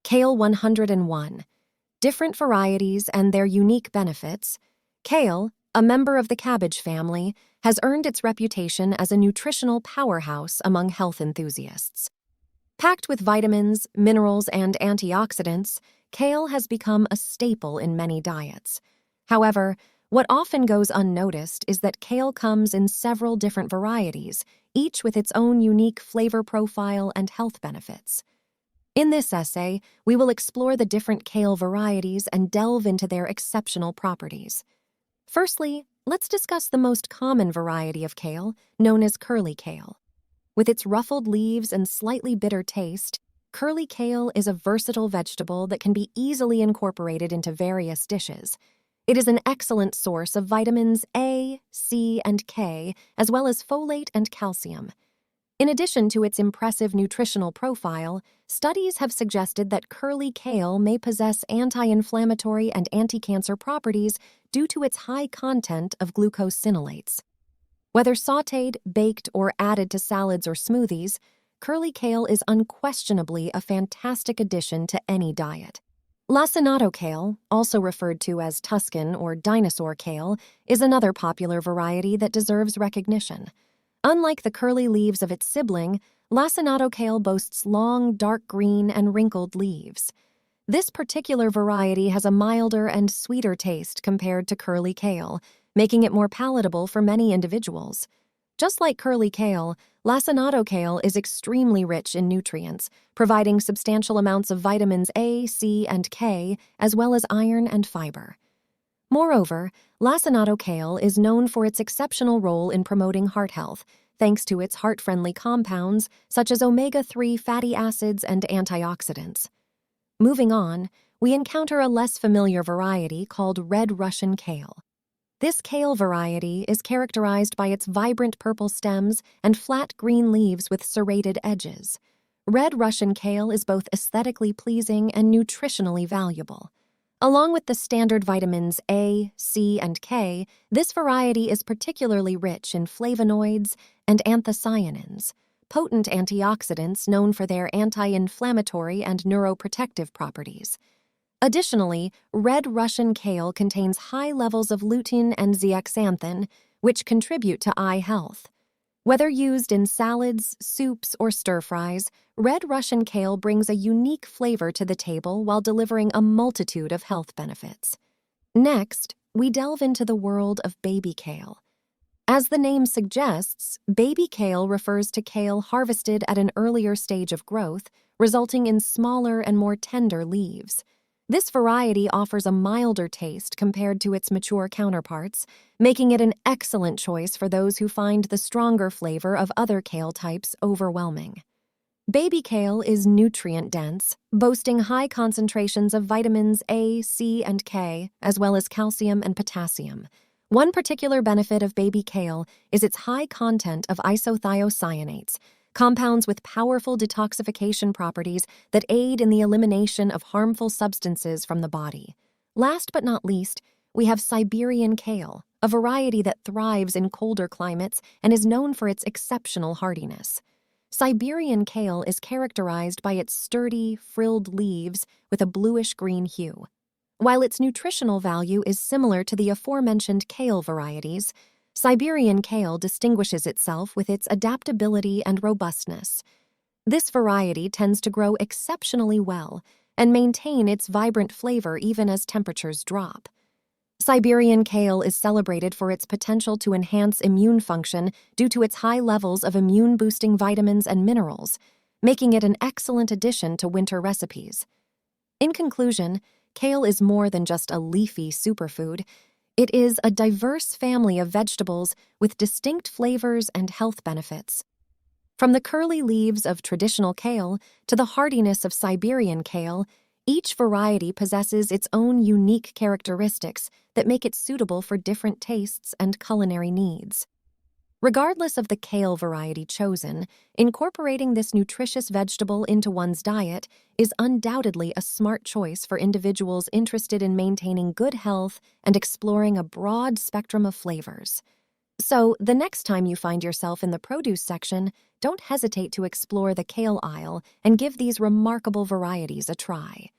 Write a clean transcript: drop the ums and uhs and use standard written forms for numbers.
Kale 101. Different varieties and their unique benefits. Kale, a member of the cabbage family, has earned its reputation as a nutritional powerhouse among health enthusiasts. Packed with vitamins, minerals, and antioxidants, kale has become a staple in many diets. However, what often goes unnoticed is that kale comes in several different varieties, each with its own unique flavor profile and health benefits. In this essay, we will explore the different kale varieties and delve into their exceptional properties. Firstly, let's discuss the most common variety of kale, known as curly kale. With its ruffled leaves and slightly bitter taste, curly kale is a versatile vegetable that can be easily incorporated into various dishes. It is an excellent source of vitamins A, C, and K, as well as folate and calcium. In addition to its impressive nutritional profile, studies have suggested that curly kale may possess anti-inflammatory and anti-cancer properties due to its high content of glucosinolates. Whether sautéed, baked, or added to salads or smoothies, curly kale is unquestionably a fantastic addition to any diet. Lacinato kale, also referred to as Tuscan or dinosaur kale, is another popular variety that deserves recognition. Unlike the curly leaves of its sibling, lacinato kale boasts long, dark green, and wrinkled leaves. This particular variety has a milder and sweeter taste compared to curly kale, making it more palatable for many individuals. Just like curly kale, lacinato kale is extremely rich in nutrients, providing substantial amounts of vitamins A, C, and K, as well as iron and fiber. Moreover, lacinato kale is known for its exceptional role in promoting heart health, thanks to its heart-friendly compounds such as omega-3 fatty acids and antioxidants. Moving on, we encounter a less familiar variety called red Russian kale. This kale variety is characterized by its vibrant purple stems and flat green leaves with serrated edges. Red Russian kale is both aesthetically pleasing and nutritionally valuable. Along with the standard vitamins A, C, and K, this variety is particularly rich in flavonoids and anthocyanins, potent antioxidants known for their anti-inflammatory and neuroprotective properties. Additionally, red Russian kale contains high levels of lutein and zeaxanthin, which contribute to eye health. Whether used in salads, soups, or stir-fries, red Russian kale brings a unique flavor to the table while delivering a multitude of health benefits. Next, we delve into the world of baby kale. As the name suggests, baby kale refers to kale harvested at an earlier stage of growth, resulting in smaller and more tender leaves. This variety offers a milder taste compared to its mature counterparts, making it an excellent choice for those who find the stronger flavor of other kale types overwhelming. Baby kale is nutrient-dense, boasting high concentrations of vitamins A, C, and K, as well as calcium and potassium. One particular benefit of baby kale is its high content of isothiocyanates, compounds with powerful detoxification properties that aid in the elimination of harmful substances from the body. Last but not least, we have Siberian kale, a variety that thrives in colder climates and is known for its exceptional hardiness. Siberian kale is characterized by its sturdy, frilled leaves with a bluish-green hue. While its nutritional value is similar to the aforementioned kale varieties, Siberian kale distinguishes itself with its adaptability and robustness. This variety tends to grow exceptionally well and maintain its vibrant flavor even as temperatures drop. Siberian kale is celebrated for its potential to enhance immune function due to its high levels of immune-boosting vitamins and minerals, making it an excellent addition to winter recipes. In conclusion, kale is more than just a leafy superfood. It is a diverse family of vegetables with distinct flavors and health benefits. From the curly leaves of traditional kale to the hardiness of Siberian kale, each variety possesses its own unique characteristics that make it suitable for different tastes and culinary needs. Regardless of the kale variety chosen, incorporating this nutritious vegetable into one's diet is undoubtedly a smart choice for individuals interested in maintaining good health and exploring a broad spectrum of flavors. So, the next time you find yourself in the produce section, don't hesitate to explore the kale aisle and give these remarkable varieties a try.